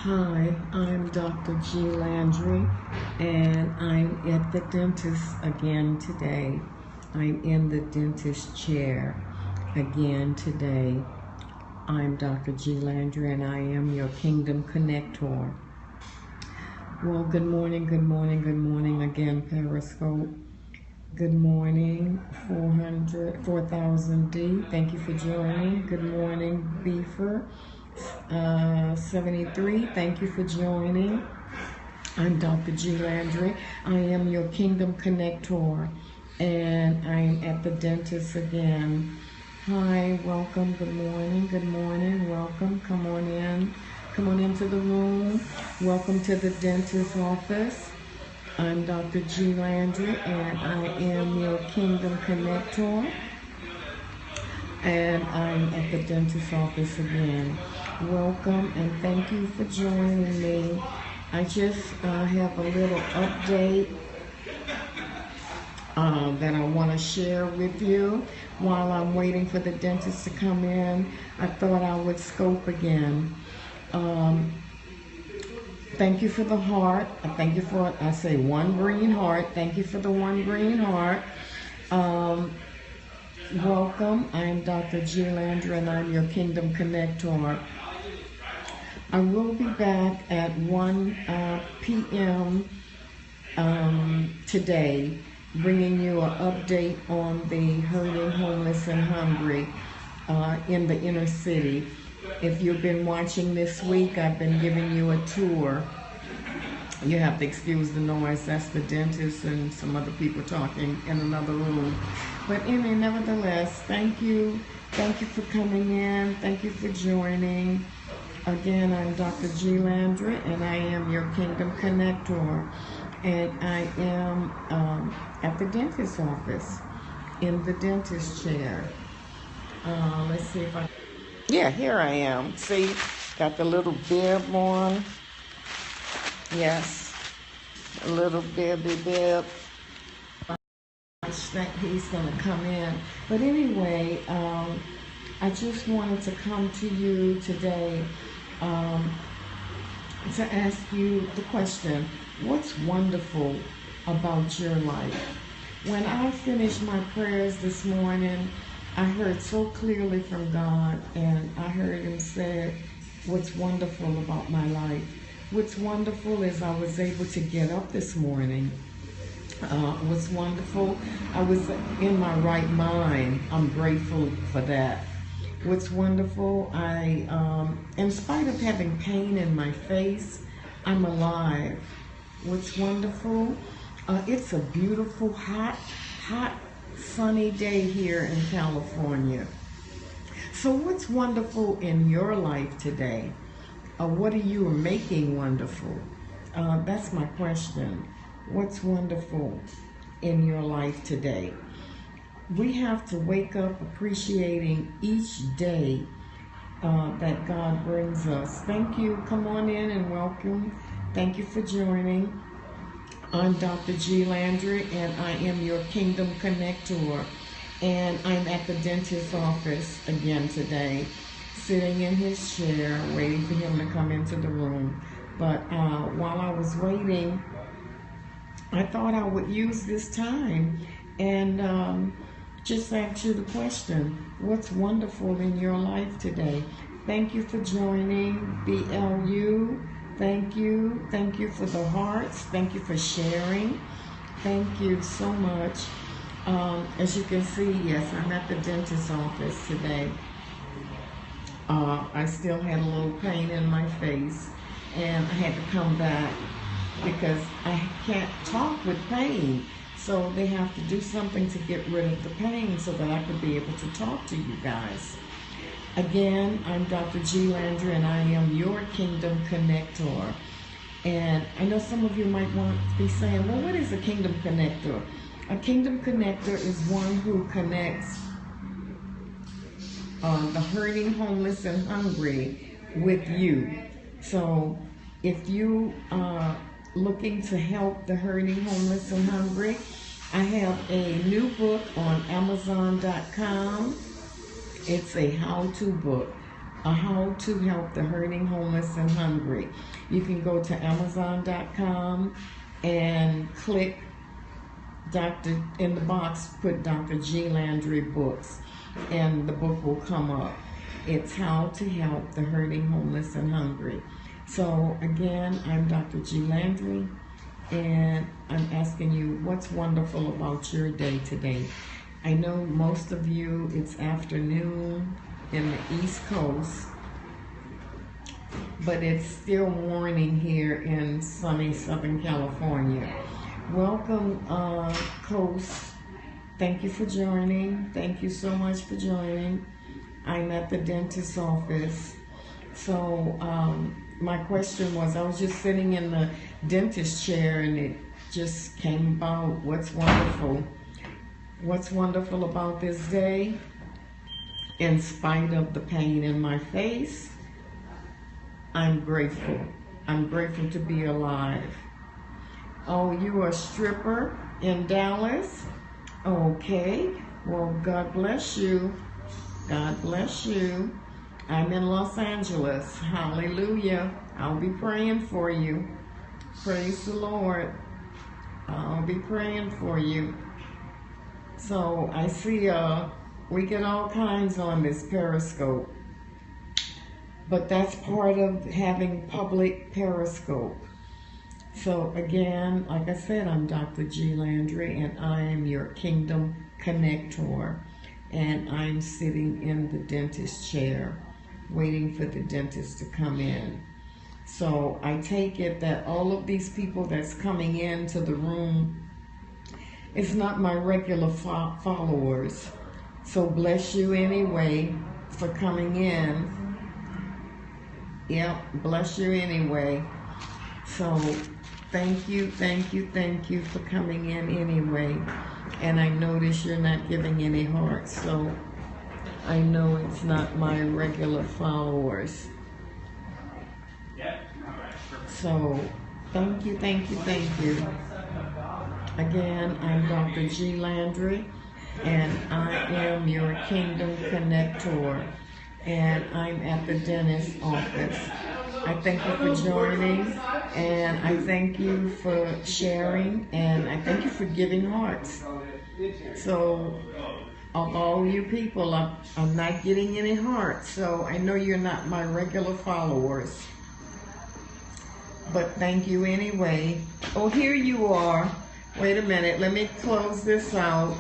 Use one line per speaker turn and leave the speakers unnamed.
Hi, I'm Dr. G. Landry, and I'm at the dentist again today. I'm in the dentist chair again today. I'm Dr. G. Landry, and I am your Kingdom Connector. Well, good morning again, Periscope. Good morning, 4000D. Thank you for joining. Good morning, Beefer. 73, thank you for joining. I'm Dr. G. Landry. I am your Kingdom Connector, and I'm at the dentist again. Hi, welcome, good morning, welcome, come on into the room. Welcome to the dentist office. I'm Dr. G. Landry, and I am your Kingdom Connector, and I'm at the dentist office again. Welcome and thank you for joining me. I just have a little update that I want to share with you while I'm waiting for the dentist to come in. I thought I would scope again. Thank you for the heart. Thank you for, I say one green heart. Thank you for the one green heart. Welcome. I'm Dr. G. Landry, and I'm your Kingdom Connector. I will be back at 1 p.m. Today, bringing you an update on the hurting, homeless, and hungry in the inner city. If you've been watching this week, I've been giving you a tour. You have to excuse the noise. That's the dentist and some other people talking in another room. But nevertheless, thank you. Thank you for coming in. Thank you for joining. Again, I'm Dr. G. Landry, and I am your Kingdom Connector. And I am at the dentist office, in the dentist chair. Let's see if I... Yeah, here I am. See, got the little bib on. Yes, a little bib. I think he's going to come in. But anyway, I just wanted to come to you today to ask you the question, what's wonderful about your life? When I finished my prayers this morning, I heard so clearly from God, and I heard him say, what's wonderful about my life? What's wonderful is I was able to get up this morning. What's wonderful, I was in my right mind. I'm grateful for that. What's wonderful, in spite of having pain in my face, I'm alive. What's wonderful, it's a beautiful, hot, sunny day here in California. So what's wonderful in your life today? What are you making wonderful? That's my question. What's wonderful in your life today? We have to wake up appreciating each day that God brings us. Thank you. Come on in and welcome. Thank you for joining. I'm Dr. G. Landry, and I am your Kingdom Connector. And I'm at the dentist's office again today, sitting in his chair, waiting for him to come into the room. But while I was waiting, I thought I would use this time and just ask you the question, what's wonderful in your life today? Thank you for joining, BLU. Thank you. Thank you for the hearts. Thank you for sharing. Thank you so much. As you can see, yes, I'm at the dentist's office today. I still had a little pain in my face, and I had to come back because I can't talk with pain. So they have to do something to get rid of the pain so that I could be able to talk to you guys. Again, I'm Dr. G. Landry, and I am your Kingdom Connector. And I know some of you might want to be saying, well, what is a Kingdom Connector? A Kingdom Connector is one who connects the hurting, homeless, and hungry with you. So if you are looking to help the hurting, homeless, and hungry, I have a new book on Amazon.com. It's a how-to book. How to Help the Hurting, Homeless, and Hungry. You can go to Amazon.com and click Dr. in the box, put Dr. G. Landry books, and the book will come up. It's How to Help the Hurting, Homeless, and Hungry. So again, I'm Dr. G. Landry, and I'm asking you, what's wonderful about your day today? I know most of you, it's afternoon in the East Coast, but it's still morning here in sunny Southern California. Welcome, Coast. Thank you for joining. Thank you so much for joining. I'm at the dentist's office. So my question was, I was just sitting in the dentist chair and it just came about, what's wonderful? What's wonderful about this day? In spite of the pain in my face, I'm grateful. I'm grateful to be alive. Oh, you are a stripper in Dallas? Okay. Well, God bless you. God bless you. I'm in Los Angeles. Hallelujah. I'll be praying for you. Praise the Lord. I'll be praying for you. So I see we get all kinds on this Periscope. But that's part of having public Periscope. So again, like I said, I'm Dr. G. Landry, and I am your Kingdom Connector. And I'm sitting in the dentist chair, waiting for the dentist to come in. So I take it that all of these people that's coming into the room, it's not my regular followers. So bless you anyway for coming in. Yep, bless you anyway. So thank you for coming in anyway. And I notice you're not giving any hearts, so I know it's not my regular followers. So thank you. Again, I'm Dr. G. Landry, and I am your Kingdom Connector, and I'm at the dentist's office. I thank you for joining, and I thank you for sharing, and I thank you for giving hearts. So, of all you people, I'm not getting any hearts, so I know you're not my regular followers. But thank you anyway. Oh, here you are. Wait a minute, let me close this out.